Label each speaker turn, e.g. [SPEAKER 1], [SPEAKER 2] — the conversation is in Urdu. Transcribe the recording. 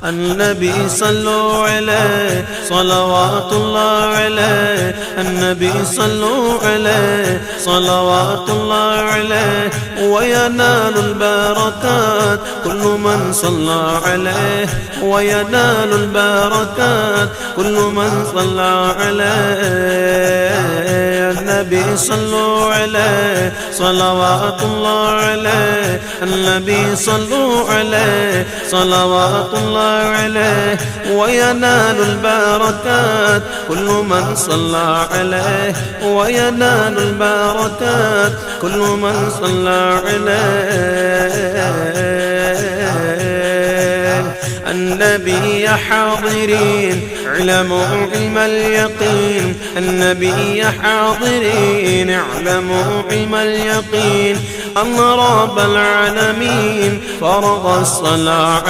[SPEAKER 1] النبي صلوا عليه صلوات الله عليه، النبي صلوا عليه صلوات الله عليه، وينال البركات كل من صلى عليه، وينال البركات كل من صلى عليه. النبي صلوا عليه صلوات الله عليه، النبي صلوا عليه صلوات الله عليه، وينال البركات كل من صلى عليه، وينال البركات كل من صلى عليه. النبي حاضرين اعلموا علم اليقين، النبي حاضرين اعلموا علم اليقين، أن رب العالمين فرض الصلاة